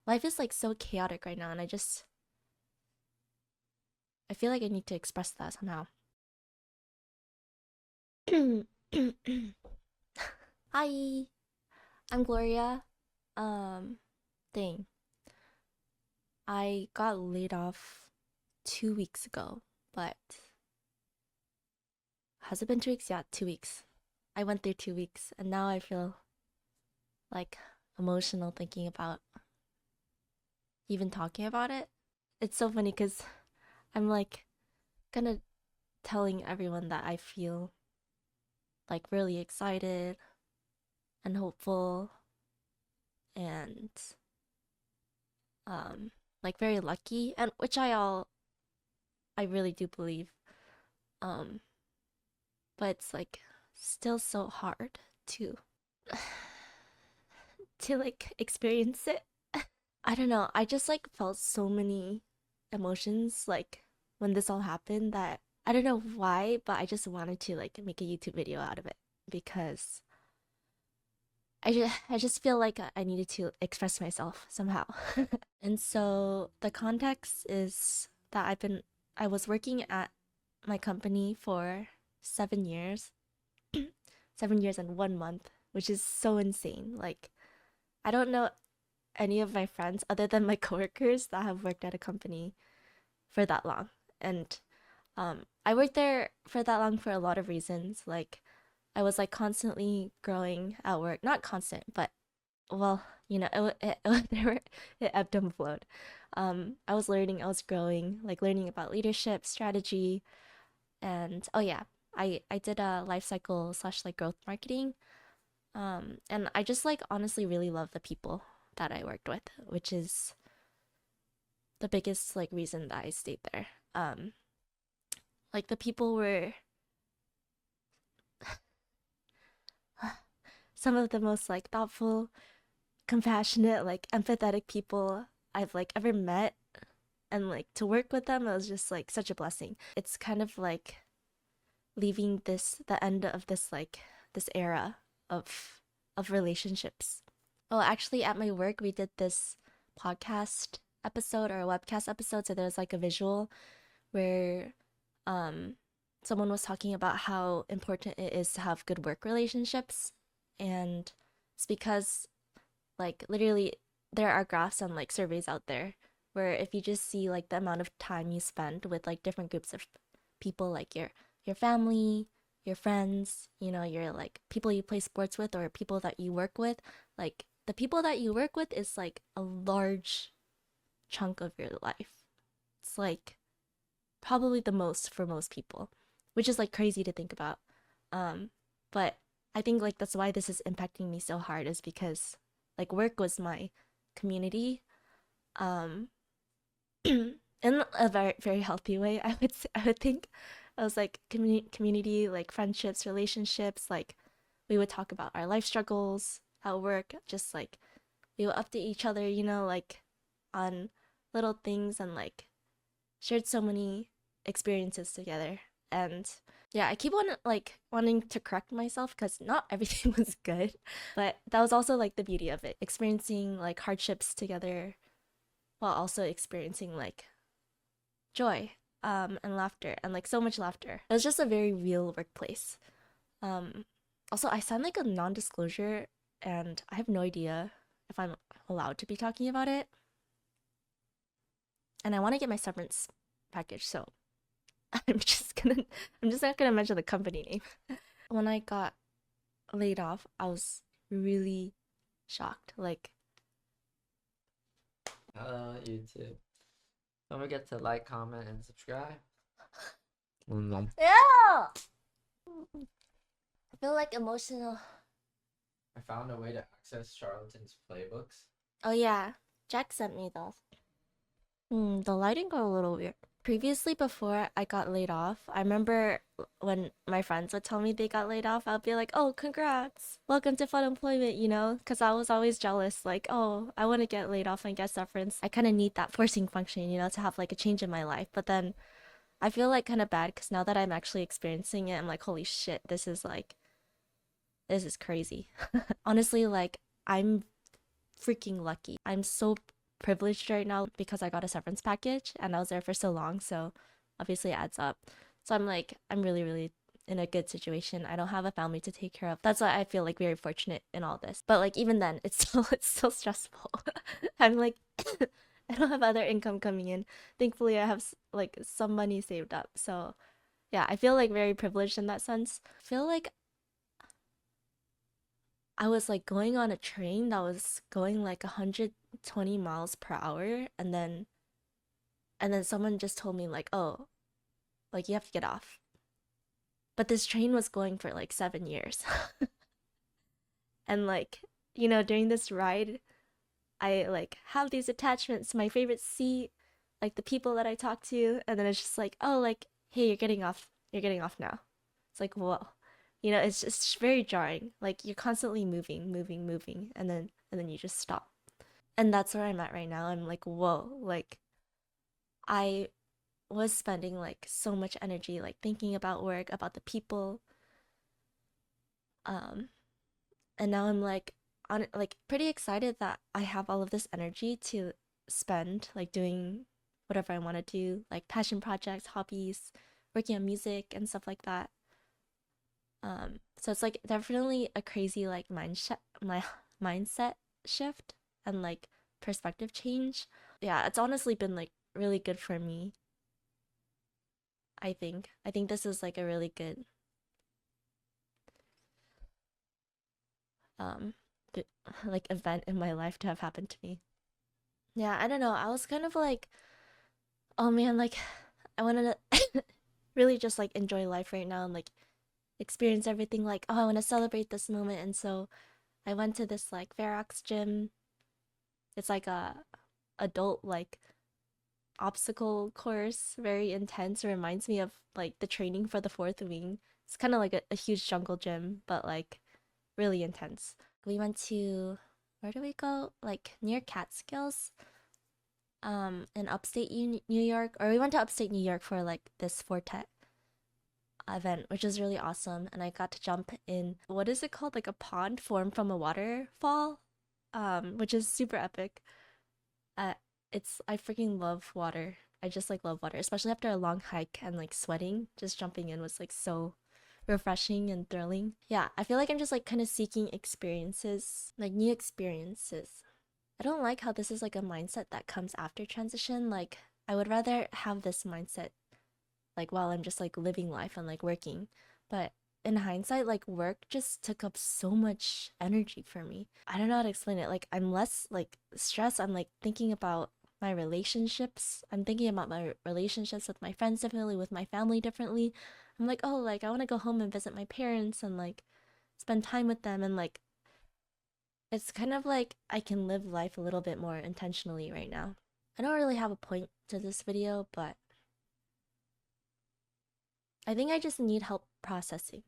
life is like so chaotic right now, and I feel like I need to express that somehow. Hi, I'm Gloria. Um, thing. I got laid off 2 weeks ago, but has it been 2 weeks? Yeah, 2 weeks. I went through 2 weeks, and now I feel like emotional thinking about even talking about it. It's so funny because I'm like kind of telling everyone that I feel like really excited and hopeful and um like very lucky, and which I really do believe. Um but it's like still so hard to to like experience it. I don't know. I just like felt so many emotions like when this all happened that I don't know why, but I just wanted to like make a YouTube video out of it because I just feel like I needed to express myself somehow. And so the context is that I was working at my company for 7 years, 7 years and 1 month, which is so insane. Like I don't know any of my friends other than my coworkers that have worked at a company for that long. And I worked there for that long for a lot of reasons. Like I was like constantly growing at work, not constant, but well, it ebbed and flowed. I was learning, I was growing, like learning about leadership, strategy, and oh yeah, I did a life cycle slash like growth marketing. And I just like honestly really love the people that I worked with, which is the biggest like reason that I stayed there. Like the people were some of the most like thoughtful, compassionate, like empathetic people I've like ever met, and like to work with them it was just like such a blessing. It's kind of like leaving the end of this era of relationships. Oh, actually at my work we did this podcast episode or a webcast episode, so there's like a visual where um someone was talking about how important it is to have good work relationships, and it's because like literally there are graphs and like surveys out there where if you just see like the amount of time you spend with like different groups of people, like your family, your friends, your like people you play sports with or people that you work with, like the people that you work with is like a large chunk of your life. It's like probably the most for most people, which is like crazy to think about. But I think like that's why this is impacting me so hard, is because like work was my community, um, in a very very healthy way. I would think I was like community, like friendships, relationships. Like we would talk about our life struggles at work, just like we would update each other, like on little things, and like shared so many experiences together. And yeah, I keep wanting to correct myself because not everything was good, but that was also like the beauty of it, experiencing like hardships together while also experiencing like joy, and laughter, and like so much laughter. It was just a very real workplace. Um, Also, I signed like a non-disclosure, and I have no idea if I'm allowed to be talking about it. And I want to get my severance package, so I'm just gonna I'm just not gonna mention the company name. When I got laid off, I was really shocked. Like, Hello, YouTube. Don't forget to like, comment, and subscribe. Mm. yeah, I feel like emotional. I found a way to access Charlatans' playbooks. Oh yeah, Jack sent me those. The lighting got a little weird. Previously, before I got laid off, I remember when my friends would tell me they got laid off, I'd be like, oh, congrats. Welcome to fun employment, Because I was always jealous, like, oh, I want to get laid off and get severance. I kind of need that forcing function, to have like a change in my life. But then I feel like kind of bad because now that I'm actually experiencing it, I'm like, holy shit, this is crazy. Honestly, like, I'm freaking lucky. I'm so privileged right now because I got a severance package and I was there for so long, so obviously it adds up. So I'm like, I'm really, really in a good situation. I don't have a family to take care of. That's why I feel like very fortunate in all this. But like even then, it's still stressful. I'm like I don't have other income coming in. Thankfully, I have like some money saved up. So yeah, I feel like very privileged in that sense. I feel like I was like going on a train that was going like 120 miles per hour, and then someone just told me like, "Oh, like you have to get off." But this train was going for like 7 years. And like, during this ride, I like have these attachments to my favorite seat, like the people that I talk to, and then it's just like, "Oh, like, hey, you're getting off. You're getting off now." It's like, whoa. It's just very jarring. Like you're constantly moving, moving, moving, and then you just stop. And that's where I'm at right now. I'm like, whoa, like I was spending like so much energy like thinking about work, about the people. Um, and now I'm like on like pretty excited that I have all of this energy to spend like doing whatever I want to do, like passion projects, hobbies, working on music and stuff like that. So it's like definitely a crazy like my mindset shift and like perspective change. Yeah, it's honestly been like really good for me. I think this is like a really good um th- like event in my life to have happened to me. Yeah, I don't know. I was kind of like, oh man, like I wanted to really just like enjoy life right now and like experience everything. Like, oh, I want to celebrate this moment, and so I went to this like Ferox gym. It's like a adult like obstacle course, very intense. It reminds me of like the training for the fourth wing. It's kind of like a huge jungle gym, but like really intense. We went to, where do we go? Like near Catskills, in upstate New York, or we went to upstate New York for like this Fortet event, which is really awesome. And I got to jump in, what is it called? Like a pond formed from a waterfall, which is super epic. Uh, I freaking love water. I just like love water, especially after a long hike and like sweating. Just jumping in was like so refreshing and thrilling. Yeah, I feel like I'm just like kind of seeking experiences, like new experiences. I don't like how this is like a mindset that comes after transition. Like I would rather have this mindset like while I'm just like living life and like working. But in hindsight, like work just took up so much energy for me. I don't know how to explain it. Like I'm less like stressed. I'm like thinking about my relationships. I'm thinking about my relationships with my friends differently, with my family differently. I'm like, oh, like I want to go home and visit my parents and like spend time with them, and like it's kind of like I can live life a little bit more intentionally right now. I don't really have a point to this video, but I think I just need help processing.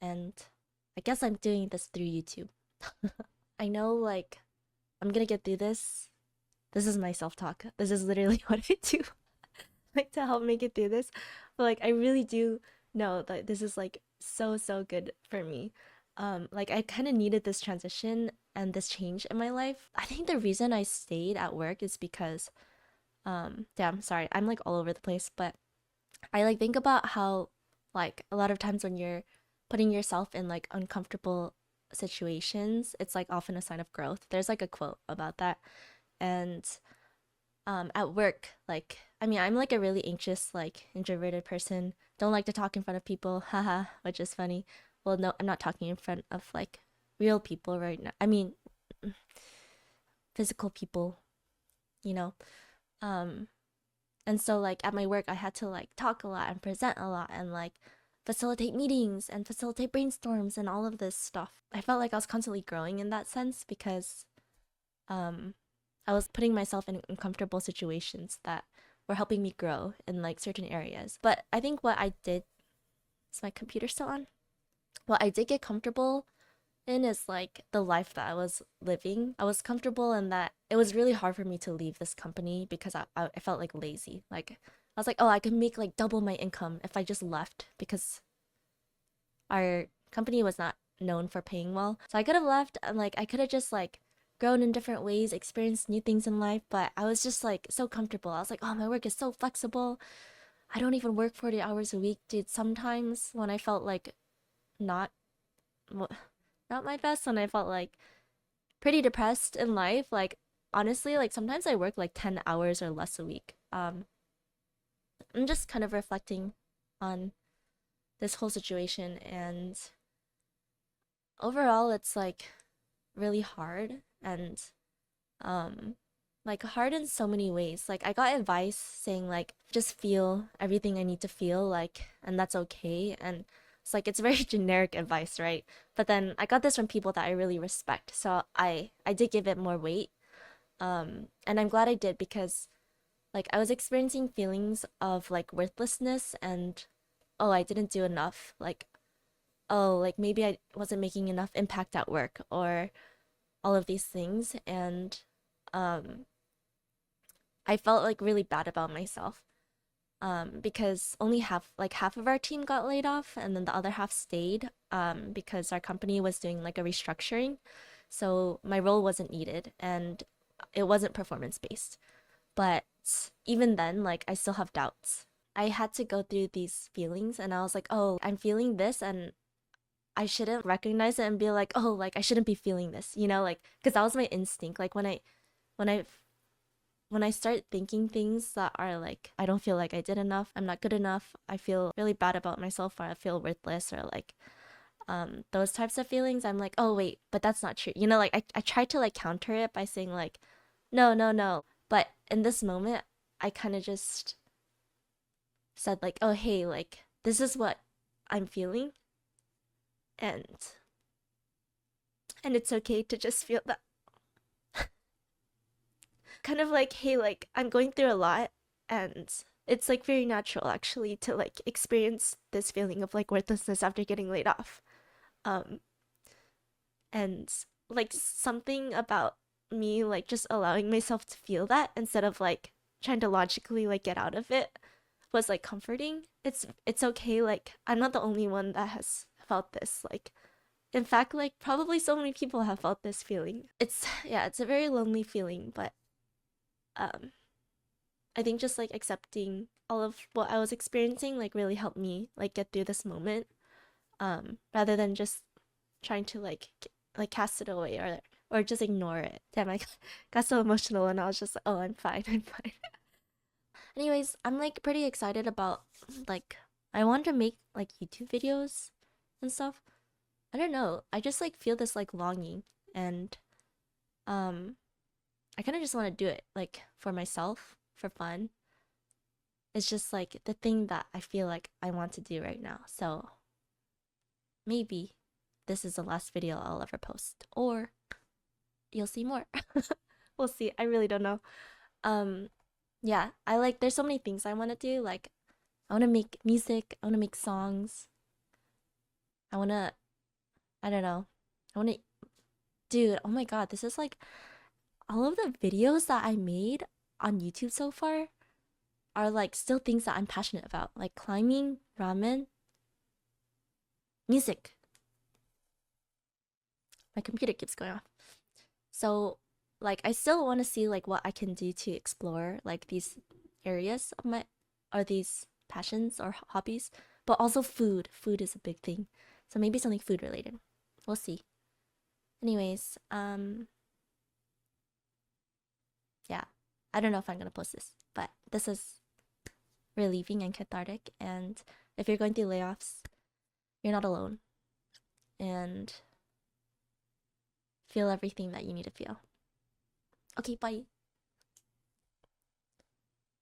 And I guess I'm doing this through YouTube. I know, like, I'm gonna get through this. This is my self talk. This is literally what I do, like, to help make it through this. But, like, I really do know that this is, like, so, so good for me. Like, I kind of needed this transition and this change in my life. I think the reason I stayed at work is because, damn, sorry, I'm like all over the place, but I like think about how like a lot of times when you're putting yourself in like uncomfortable situations, it's like often a sign of growth. There's like a quote about that. And at work, like I mean, I'm like a really anxious, like introverted person. Don't like to talk in front of people, haha, which is funny. Well, no, I'm not talking in front of like real people right now. I mean, physical people, you know. Um And so like at my work I had to like talk a lot and present a lot and like facilitate meetings and facilitate brainstorms and all of this stuff. I felt like I was constantly growing in that sense because um I was putting myself in uncomfortable situations that were helping me grow in like certain areas. But I think what I did, is my computer still on? What I did get comfortable in is like the life that I was living. I was comfortable in that it was really hard for me to leave this company because I felt like lazy. Like I was like, oh, I could make like double my income if I just left because our company was not known for paying well. So I could have left and like I could have just like grown in different ways, experienced new things in life, but I was just like so comfortable. I was like, oh, my work is so flexible. I don't even work 40 hours a week, dude. Sometimes when I felt like not not my best, when I felt like pretty depressed in life, like honestly, like sometimes I work like 10 hours or less a week. I'm just kind of reflecting on this whole situation, and overall it's like really hard, and um like hard in so many ways. Like I got advice saying like just feel everything I need to feel, like, and that's okay. And it's like it's very generic advice, right? But then I got this from people that I really respect, so I did give it more weight. And I'm glad I did, because like I was experiencing feelings of like worthlessness, and oh, I didn't do enough, like oh, like maybe I wasn't making enough impact at work, or all of these things. And um I felt like really bad about myself, because only half of our team got laid off, and then the other half stayed, because our company was doing like a restructuring. So my role wasn't needed, and it wasn't performance based. But even then, like I still have doubts. I had to go through these feelings, and I was like, oh, I'm feeling this, and I shouldn't recognize it and be like, oh, like I shouldn't be feeling this, like, because that was my instinct. Like when I when I start thinking things that are like, I don't feel like I did enough, I'm not good enough, I feel really bad about myself, or I feel worthless, or like those types of feelings, I'm like, oh wait, but that's not true. Like I tried to like counter it by saying like, no, no, no. But in this moment, I kind of just said like, oh hey, like this is what I'm feeling, and it's okay to just feel that. Kind of like, hey, like I'm going through a lot, and it's like very natural actually to like experience this feeling of like worthlessness after getting laid off. Um and like something about me like just allowing myself to feel that instead of like trying to logically like get out of it was like comforting. It's okay, like I'm not the only one that has felt this. Like in fact, like probably so many people have felt this feeling. It's yeah, it's a very lonely feeling, but um I think just like accepting all of what I was experiencing like really helped me like get through this moment, rather than just trying to like cast it away, or just ignore it. Damn, I got so emotional, and I was just like, oh, I'm fine, I'm fine. Anyways, I'm like pretty excited about like I want to make like YouTube videos and stuff. I don't know. I just like feel this like longing, and um I kind of just want to do it like for myself, for fun. It's just like the thing that I feel like I want to do right now. So maybe this is the last video I'll ever post, or you'll see more. We'll see. I really don't know. Um, yeah, I like, there's so many things I want to do. Like, I want to make music, I want to make songs. I want to, I don't know. I want to, dude, oh my God, this is like all of the videos that I made on YouTube so far are like still things that I'm passionate about, like climbing, ramen, music. My computer keeps going off. So, like, I still want to see like what I can do to explore like these areas of my, or these passions or hobbies, but also food. Food is a big thing. So maybe something food related. We'll see. Anyways, yeah. I don't know if I'm gonna post this, but this is relieving and cathartic. And if you're going through layoffs, you're not alone. And feel everything that you need to feel. Okay, bye.